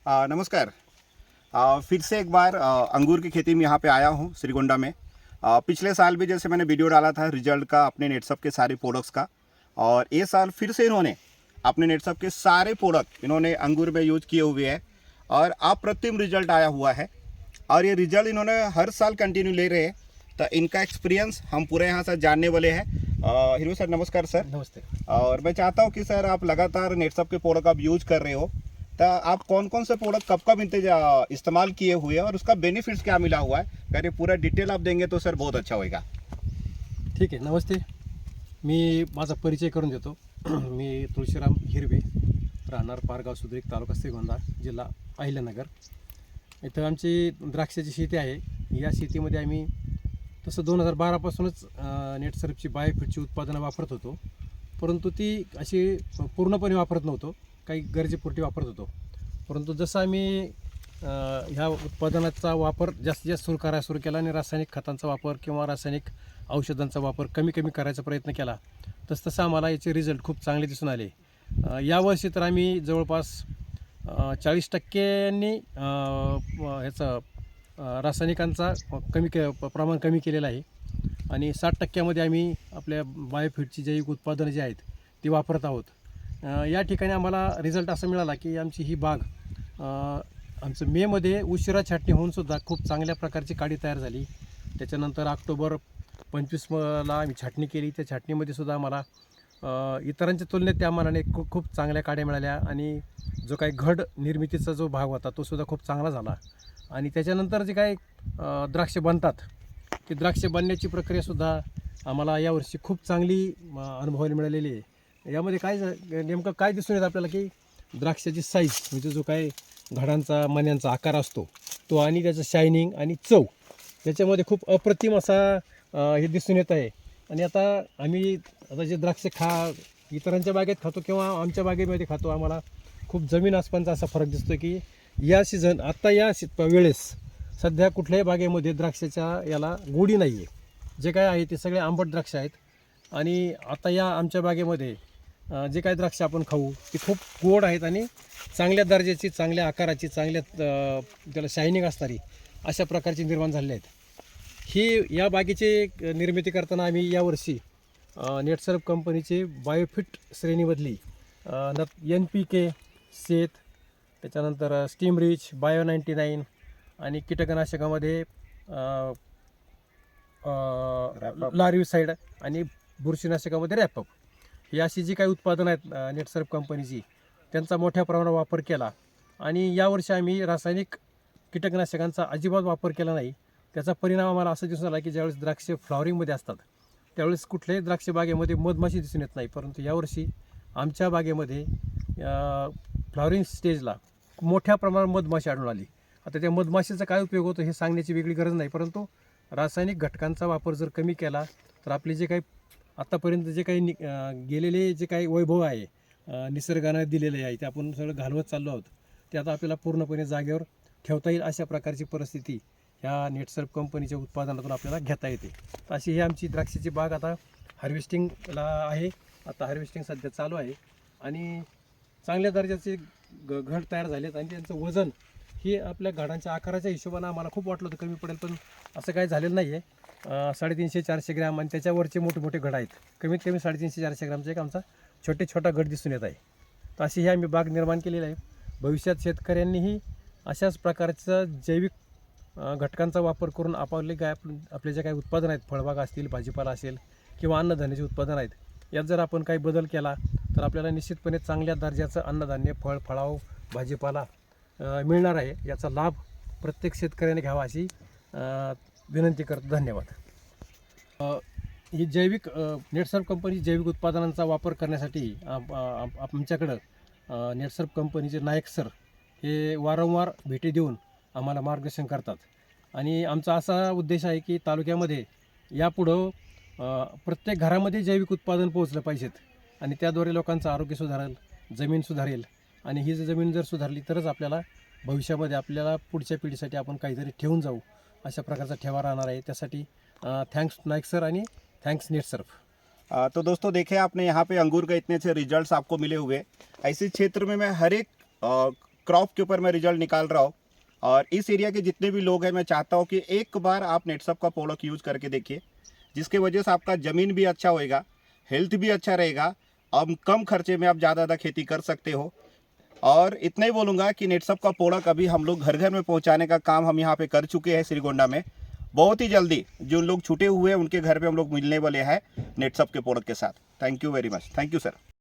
नमस्कार। फिर से एक बार अंगूर की खेती में यहाँ पे आया हूँ श्रीगोंडा में। पिछले साल भी जैसे मैंने वीडियो डाला था रिजल्ट का अपने नेटसप के सारे प्रोडक्ट्स का, और ये साल फिर से इन्होंने अपने नेटसप के सारे प्रोडक्ट इन्होंने अंगूर में यूज किए हुए हैं और अप्रतिम रिजल्ट आया हुआ है। और ये रिजल्ट इन्होंने हर साल कंटिन्यू ले रहे हैं, तो इनका एक्सपीरियंस हम पूरे यहाँ से जानने वाले हैं। हीरो सर नमस्कार सर। नमस्ते। और मैं चाहता हूँ कि सर आप लगातार नेटसप के प्रोडक्ट आप यूज कर रहे हो, तो आप कौन कौन से प्रोडक्ट कब कब इस्तेमाल किए हुए हैं और उसका बेनिफिट्स क्या मिला हुआ है, अगर ये पूरा डिटेल आप देंगे तो सर बहुत अच्छा होगा। ठीक आहे, नमस्ते। मी माझा परिचय करून देतो। मी तुळशीराम हिरवे, राहणार पारगाव सुद्रीक, तालुका श्रीगोंदा, जिल्हा अहिल्यानगर। इथं आमची द्राक्षाची शेती आहे। या शेतीमध्ये आम्ही तसं 2012 पासूनच नेटसर्फची बायोफिटची उत्पादनं वापरत होतो, परंतु ती अशी पूर्णपणे वापरत नव्हतो, काही गरजेपुरती वापरत होतो। परंतु जसं आम्ही ह्या उत्पादनाचा वापर जास्तीत जास्त सुरू केला आणि रासायनिक खतांचा वापर किंवा रासायनिक औषधांचा वापर कमी करायचा प्रयत्न केला, तसं आम्हाला याचे रिझल्ट खूप चांगले दिसून आले। यावर्षी तर आम्ही जवळपास 40%नी ह्याचा रासायनिकांचा प्रमाण कमी केलेलं आहे आणि 60%मध्ये आम्ही आपल्या बायोफिटची जैविक उत्पादनं जी आहेत ती वापरत आहोत। या ठिकाणी आम्हाला रिझल्ट असा मिळाला की आमची ही बाग आमचं मेमध्ये उशिरा छाटणी होऊनसुद्धा खूप चांगल्या प्रकारची काडी तयार झाली। त्याच्यानंतर ऑक्टोबर 25ला आम्ही छाटणी केली। त्या छाटणीमध्ये सुद्धा आम्हाला इतरांच्या तुलनेत त्या मानाने खूप चांगल्या काड्या मिळाल्या आणि जो काही घड निर्मितीचा जो भाग होता तो सुद्धा खूप चांगला झाला। आणि त्याच्यानंतर जे काही द्राक्ष बनतात, ती द्राक्ष बनण्याची प्रक्रियासुद्धा आम्हाला यावर्षी खूप चांगली अनुभवायला मिळालेली आहे। यामध्ये नेमकं काय दिसून येतं आपल्याला की द्राक्षाची साईज, म्हणजे जो काही घडांचा मण्यांचा आकार असतो तो, आणि त्याचं शायनिंग आणि चव, त्याच्यामध्ये खूप अप्रतिम असा हे दिसून येत आहे। आणि आम्ही जे द्राक्ष इतरांच्या बागेत खातो किंवा आमच्या बागेमध्ये खातो, आम्हाला खूप जमीन आसमानचा असा फरक दिसतो की या वेळेस सध्या कुठल्याही बागेमध्ये द्राक्षाच्या याला गोडी नाही आहे। जे काय आहे ते सगळे आंबट द्राक्ष आहेत आणि आता या आमच्या बागेमध्ये जे काही द्राक्ष आपण खाऊ ती खूप गोड आहेत आणि चांगल्या दर्जाची, चांगल्या आकाराची, चांगल्या त्याला शायनिंग असणारी अशा प्रकारची निर्माण झालेली आहेत। ही या बागेची निर्मिती करताना आम्ही यावर्षी नेटसर्फ कंपनीचे बायोफिट श्रेणीमधली NPK, शेत, त्याच्यानंतर स्टीम रिच, बायो 99 आणि कीटकनाशकामध्ये लार्विसाइड आणि बुरशीनाशकामध्ये रॅपअप, ही अशी जी काही उत्पादनं आहेत नेटसर्फ कंपनीची, त्यांचा मोठ्या प्रमाणात वापर केला। आणि यावर्षी आम्ही रासायनिक कीटकनाशकांचा अजिबात वापर केला नाही। त्याचा परिणाम आम्हाला असं दिसून आला की ज्यावेळेस द्राक्ष फ्लॉवरिंगमध्ये असतात त्यावेळेस कुठल्याही द्राक्ष बागेमध्ये मधमाशी दिसून येत नाही, परंतु यावर्षी आमच्या बागेमध्ये फ्लॉवरिंग स्टेजला मोठ्या प्रमाणात मधमाशी आढळून आली। आता त्या मधमाशीचा काय उपयोग होतो हे सांगण्याची वेगळी गरज नाही, परंतु रासायनिक घटकांचा वापर जर कमी केला तर आपले जे काही आत्तापर्यंत जे काही गेलेले जे काही वैभव आहे निसर्गानं दिलेले आहे ते आपण सगळं घालवत चाललो आहोत, ते आता आपल्याला पूर्णपणे जागेवर ठेवता येईल अशा प्रकारची परिस्थिती ह्या नेटसर्फ कंपनीच्या उत्पादनातून आपल्याला घेता येते। तर अशी ही आमची द्राक्षाची बाग आता हार्वेस्टिंगला आहे। आता हार्वेस्टिंग सध्या चालू आहे आणि चांगल्या दर्जाचे घड तयार झालेत आणि त्यांचं वजन हे आपल्या घडांच्या आकाराच्या हिशोबानं आम्हाला खूप वाटलं होतं कमी पडेल, पण असं काही झालेलं नाही आहे। 350-400 ग्रॅम आणि त्याच्यावरचे मोठे घड आहेत, कमीत कमी 350-400 ग्रॅमचा एक आमचा छोटा घड दिसून येत आहे। तर अशी ही आम्ही बाग निर्माण केलेली आहे। भविष्यात शेतकऱ्यांनीही अशाच प्रकारचा जैविक घटकांचा वापर करून आपले जे काही उत्पादन आहेत, फळबाग असतील, भाजीपाला असेल किंवा अन्नधान्याचे उत्पादन आहेत, यात जर आपण काही बदल केला तर आपल्याला निश्चितपणे चांगल्या दर्जाचं अन्नधान्य, फळाव, भाजीपाला मिळणार आहे। याचा लाभ प्रत्येक शेतकऱ्याने घ्यावा अशी विनंती करतो। धन्यवाद। ही जैविक नेटसर्फ कंपनी जैविक उत्पादनांचा वापर करण्यासाठी आमच्याकडं नेटसर्फ कंपनीचे नायक सर हे वारंवार भेटी देऊन आम्हाला मार्गदर्शन करतात आणि आमचा असा उद्देश आहे की तालुक्यामध्ये यापुढं प्रत्येक घरामध्ये जैविक उत्पादन पोहोचलं पाहिजेत आणि त्याद्वारे लोकांचं आरोग्य सुधारेल, जमीन सुधारेल आणि ही जमीन जर सुधारली तरच आपल्याला भविष्यामध्ये आपल्याला पुढच्या पिढीसाठी आपण काहीतरी ठेवून जाऊ अशा प्रकारचा ठेवा राहणार आहे। त्यासाठी थँक्स नायक सर आणि थैंक्स नेटसर्फ। तो दोस्तों देखिए आपने यहाँ पे अंगूर के इतने अच्छे रिजल्ट्स आपको मिले हुए। ऐसे क्षेत्र में मैं हर एक क्रॉप के ऊपर मैं रिजल्ट निकाल रहा हूँ। और इस एरिया के जितने भी लोग हैं, मैं चाहता हूँ कि एक बार आप नेटसप का प्रोडक्ट यूज़ करके देखिए, जिसके वजह से आपका ज़मीन भी अच्छा होएगा, हेल्थ भी अच्छा रहेगा, अब कम खर्चे में आप ज़्यादा खेती कर सकते हो। और इतना ही बोलूँगा कि नेटसप का प्रोडक्ट अभी हम लोग घर घर में पहुँचाने का काम हम यहाँ पे कर चुके हैं श्रीगोंडा में। बहुत ही जल्दी जो लोग छूटे हुए हैं उनके घर पे हम लोग मिलने वाले हैं नेटसप के प्रोडक्ट के साथ। Thank you very much. Thank you sir.